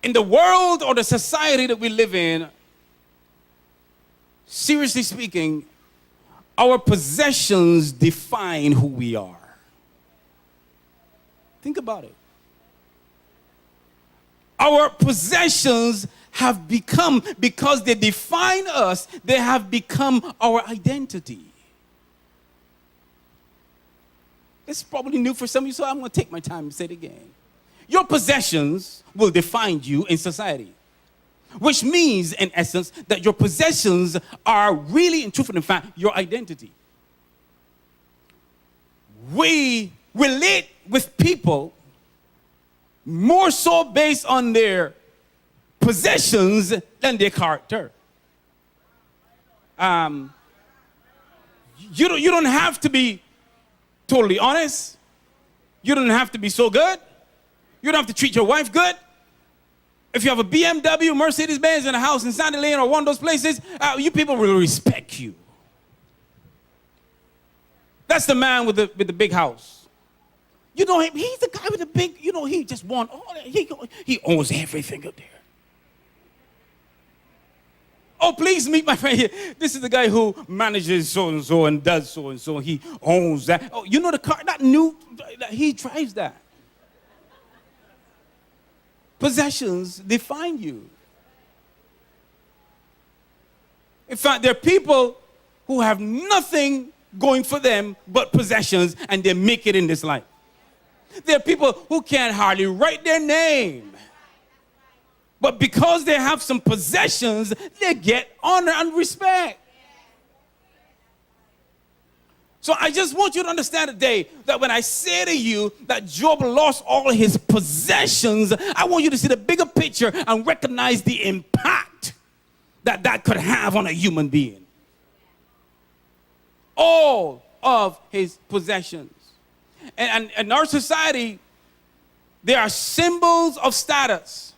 In the world or the society that we live in, seriously speaking, our possessions define who we are. Think about it. Our possessions have become, because they define us, they have become our identity. It's probably new for some of you, so I'm going to take my time and say it again. Your possessions will define you in society, which means, in essence, that your possessions are really, in truth and in fact, your identity. We relate with people more so based on their possessions than their character. You don't have to be totally honest. You don't have to be so good. You don't have to treat your wife good. If you have a BMW, Mercedes-Benz in a house in Sandy Lane or one of those places, you people will respect you. That's the man with the big house. You know him, he's the guy with the big, he just won all that. He owns everything up there. Oh, please meet my friend here. This is the guy who manages so-and-so and does so-and-so. He owns that. Oh, you know the car, that new, he drives that. Possessions define you. In fact, there are people who have nothing going for them but possessions, and they make it in this life. There are people who can't hardly write their name. But because they have some possessions, they get honor and respect. So I just want you to understand today that when I say to you that Job lost all his possessions, I want you to see the bigger picture and recognize the impact that could have on a human being. All of his possessions. And in our society, there are symbols of status.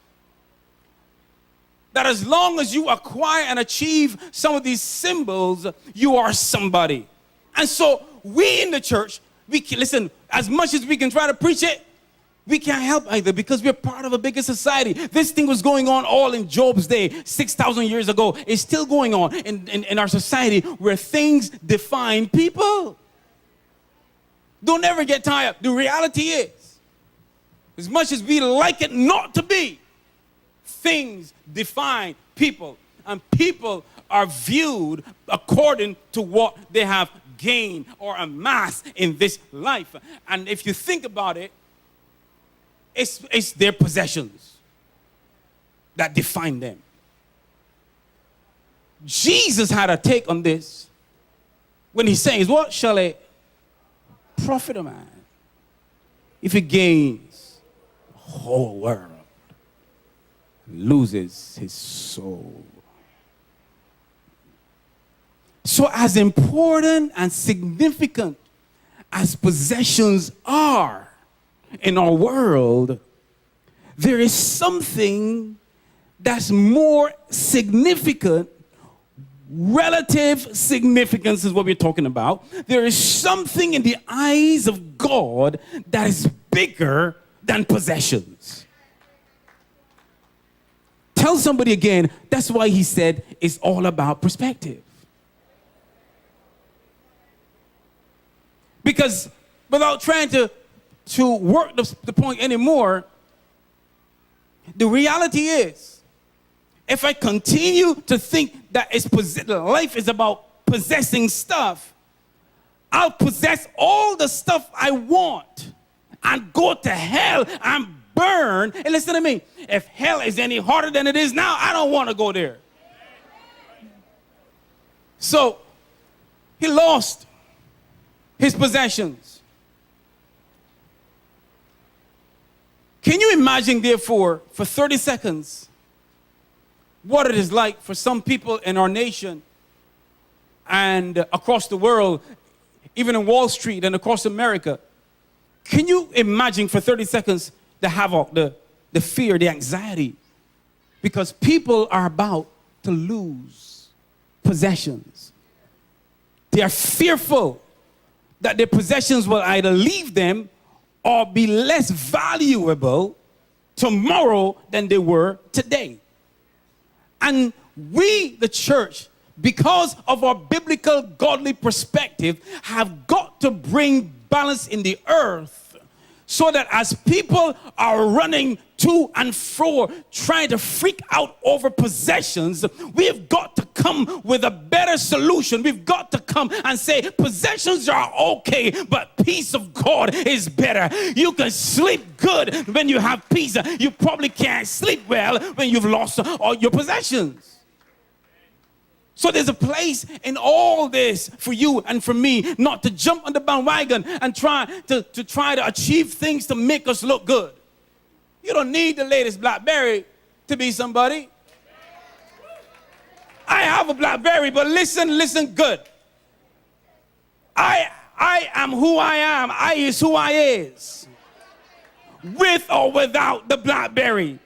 That as long as you acquire and achieve some of these symbols, you are somebody. And so we in the church, listen, as much as we can try to preach it, we can't help either because we're part of a bigger society. This thing was going on all in Job's day, 6,000 years ago. It's still going on in our society where things define people. Don't ever get tired. The reality is, as much as we like it not to be, things define people, and people are viewed according to what they have gained or amassed in this life. And if you think about it, it's their possessions that define them. Jesus had a take on this when he says, what shall it profit a man if he gains the whole world, loses his soul? So as important and significant as possessions are in our world, there is something that's more significant. Relative significance is what we're talking about. There is something in the eyes of God that is bigger than possessions. Tell somebody again, that's why he said it's all about perspective. Because without trying to work the point anymore, the reality is, if I continue to think that life is about possessing stuff, I'll possess all the stuff I want and go to hell and burn. And listen to me, if hell is any harder than it is now, I don't want to go there. So he lost his possessions. Can you imagine, therefore, for 30 seconds, what it is like for some people in our nation and across the world, even in Wall Street and across America? Can you imagine for 30 seconds the havoc, the fear, the anxiety? Because people are about to lose possessions. They are fearful that their possessions will either leave them or be less valuable tomorrow than they were today. And we, the church, because of our biblical godly perspective, have got to bring balance in the earth so that as people are running to and fro trying to freak out over possessions, we've got to come with a better solution. We've got to come and say possessions are okay, but peace of God is better. You can sleep good when you have peace. You probably can't sleep well when you've lost all your possessions. So there's a place in all this for you and for me not to jump on the bandwagon and try to achieve things to make us look good. You don't need the latest BlackBerry to be somebody. I have a BlackBerry, but listen good. I am who I am. I is who I is. With or without the BlackBerry.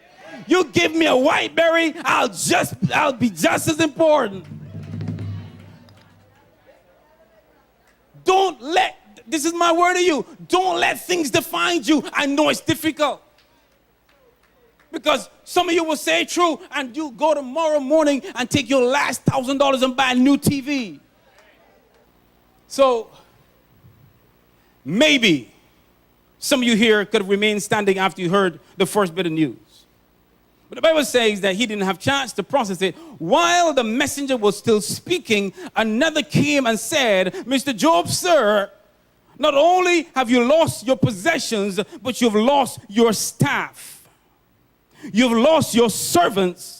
You give me a whiteberry, I'll be just as important. This is my word to you, don't let things define you. I know it's difficult. Because some of you will say true and you go tomorrow morning and take your last $1,000 and buy a new TV. So maybe some of you here could have remained standing after you heard the first bit of news. But the Bible says that he didn't have a chance to process it. While the messenger was still speaking, another came and said, Mr. Job, sir, not only have you lost your possessions, but you've lost your staff. You've lost your servants.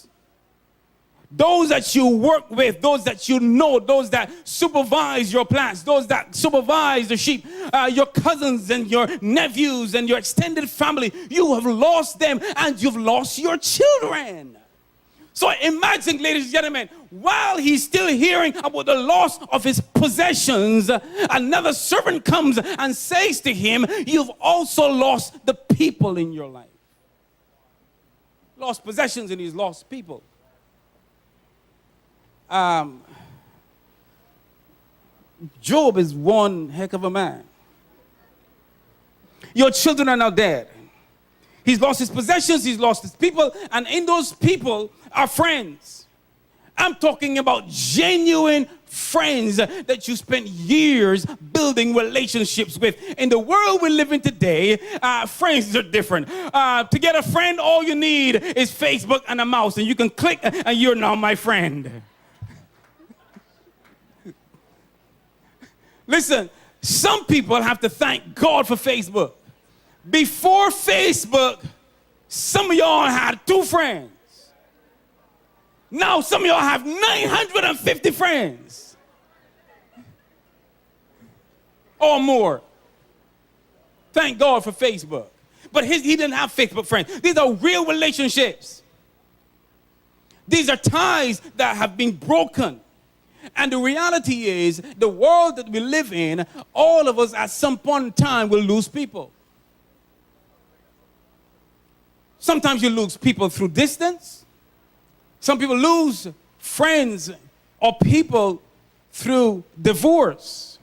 Those that you work with, those that you know, those that supervise your plants, those that supervise the sheep, your cousins and your nephews and your extended family, you have lost them and you've lost your children. So imagine, ladies and gentlemen, while he's still hearing about the loss of his possessions, another servant comes and says to him, you've also lost the people in your life. Lost possessions and he's lost people. Job is one heck of a man. Your children are now dead. He's lost his possessions, he's lost his people, and in those people are friends. I'm talking about genuine friends that you spent years building relationships with. In the world we live in today, friends are different. To get a friend, all you need is Facebook and a mouse, and you can click and you're now my friend. Listen, some people have to thank God for Facebook. Before Facebook, some of y'all had 2 friends. Now some of y'all have 950 friends. Or more. Thank God for Facebook. But he didn't have Facebook friends. These are real relationships. These are ties that have been broken. And the reality is, the world that we live in, all of us at some point in time will lose people. Sometimes you lose people through distance. Some people lose friends or people through divorce.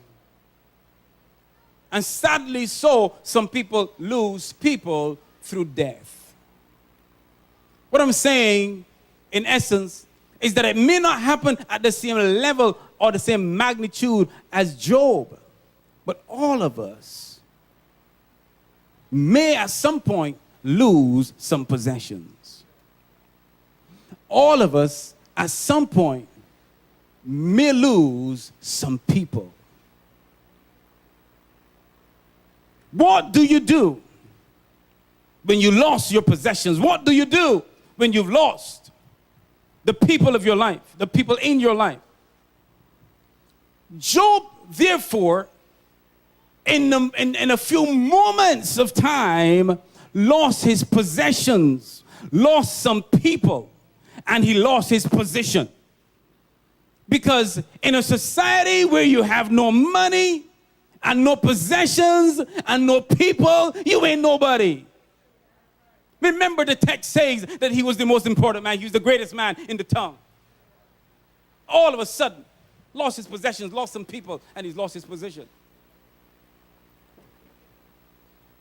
And sadly so, some people lose people through death. What I'm saying, in essence, is that it may not happen at the same level or the same magnitude as Job, but all of us may at some point lose some possessions. All of us at some point may lose some people. What do you do when you lost your possessions? What do you do when you've lost the people of your life, the people in your life? Job, therefore, in a few moments of time, lost his possessions, lost some people, and he lost his position. Because in a society where you have no money and no possessions and no people, you ain't nobody. Remember, the text says that he was the most important man. He was the greatest man in the town. All of a sudden, lost his possessions, lost some people, and he's lost his position.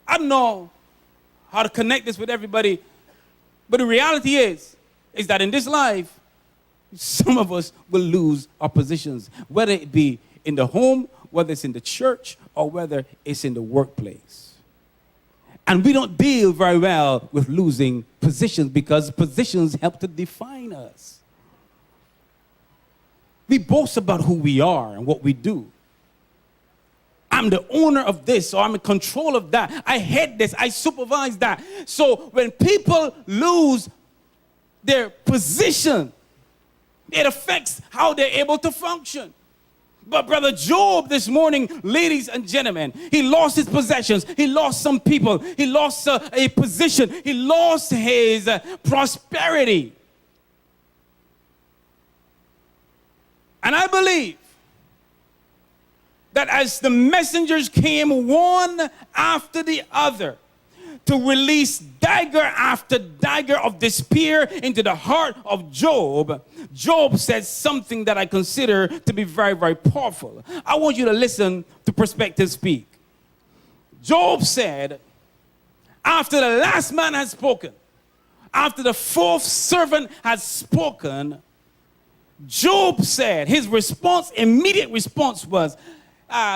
I don't know how to connect this with everybody But the reality is that in this life, some of us will lose our positions, whether it be in the home, whether it's in the church, or whether it's in the workplace. And we don't deal very well with losing positions because positions help to define us. We boast about who we are and what we do. I'm the owner of this, or I'm in control of that. I head this, I supervise that. So when people lose their position, it affects how they're able to function. But Brother Job this morning, ladies and gentlemen, he lost his possessions. He lost some people. He lost a position. He lost his prosperity. And I believe that as the messengers came one after the other to release dagger after dagger of despair into the heart of Job, Job said something that I consider to be very, very powerful. I want you to listen to perspective speak. Job said, after the last man had spoken, after the fourth servant had spoken, Job said, his response, immediate response was,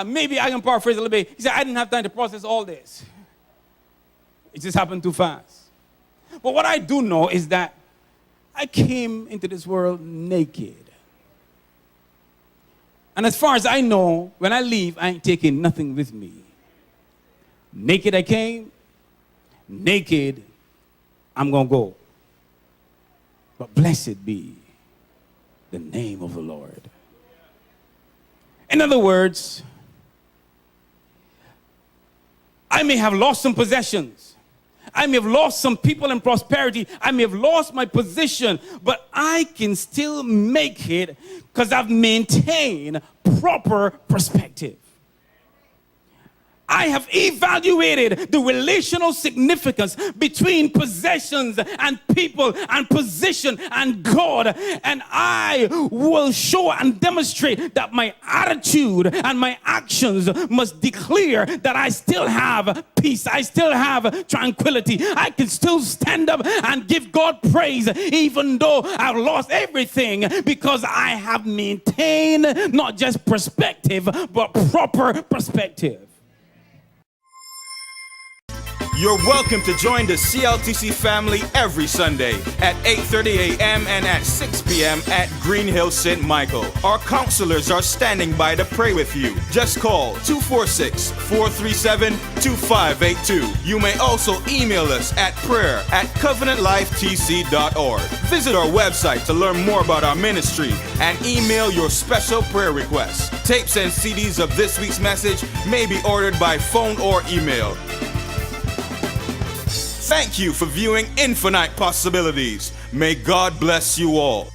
maybe I can paraphrase a little bit. He said, I didn't have time to process all this. It just happened too fast. But what I do know is that I came into this world naked. And as far as I know, when I leave, I ain't taking nothing with me. Naked I came, naked I'm going to go. But blessed be the name of the Lord. In other words, I may have lost some possessions. I may have lost some people and prosperity. I may have lost my position, but I can still make it because I've maintained proper perspective. I have evaluated the relational significance between possessions and people and position and God. And I will show and demonstrate that my attitude and my actions must declare that I still have peace. I still have tranquility. I can still stand up and give God praise even though I've lost everything because I have maintained not just perspective but proper perspective. You're welcome to join the CLTC family every Sunday at 8:30 a.m. and at 6 p.m. at Green Hill St. Michael. Our counselors are standing by to pray with you. Just call 246-437-2582. You may also email us at prayer@covenantlifetc.org. Visit our website to learn more about our ministry and email your special prayer requests. Tapes and CDs of this week's message may be ordered by phone or email. Thank you for viewing Infinite Possibilities. May God bless you all.